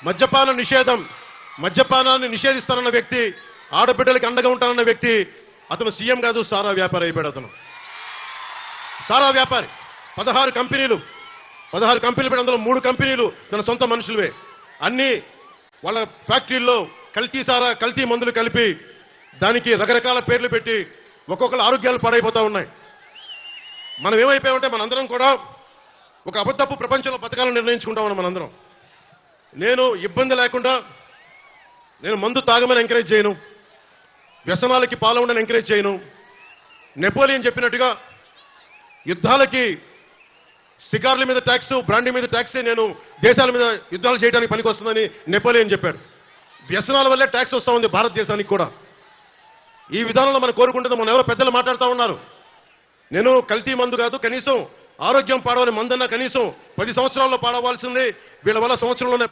మద్యపాన నిషేధం, మద్యపానాన్ని నిషేధిస్తానన్న వ్యక్తి, ఆడబిడ్డలకు అండగా ఉంటానన్న వ్యక్తి, అతను సీఎం కాదు, సారా వ్యాపారి అయిపోయాడు. అతను సారా వ్యాపారి. 16 కంపెనీలు పెట్టి అందులో 3 కంపెనీలు తన సొంత మనుషులవే. అన్ని వాళ్ళ ఫ్యాక్టరీల్లో కల్తీ సారా, కల్తీ మందులు కలిపి దానికి రకరకాల పేర్లు పెట్టి ఒక్కొక్కరు ఆరోగ్యాలు పాడైపోతా ఉన్నాయి. మనం ఏమైపోయామంటే మనందరం కూడా ఒక అబద్ధపు ప్రపంచంలో బతకాలని నిర్ణయించుకుంటామని మనందరం. నేను ఇబ్బంది లేకుండా నేను మందు తాగమని ఎంకరేజ్ చేయను, వ్యసనాలకి పాల్గొనని ఎంకరేజ్ చేయను. నెపోలియన్ చెప్పినట్టుగా యుద్ధాలకి సిగార్ల మీద ట్యాక్స్, బ్రాండీ మీద ట్యాక్సే నేను దేశాల మీద యుద్ధాలు చేయడానికి పనికొస్తుందని నెపోలియన్ చెప్పాడు. వ్యసనాల వల్లే ట్యాక్స్ వస్తూ ఉంది భారతదేశానికి కూడా. ఈ విధానంలో మనం కోరుకుంటుంది, మన ఎవరో పెద్దలు మాట్లాడుతూ ఉన్నారు. నేను కల్తీ మందు కాదు, కనీసం ఆరోగ్యం పాడవని మందన్నా కనీసం 10 సంవత్సరాల్లో పాడవలసింది, వీళ్ళ వల్ల సంవత్సరంలోనే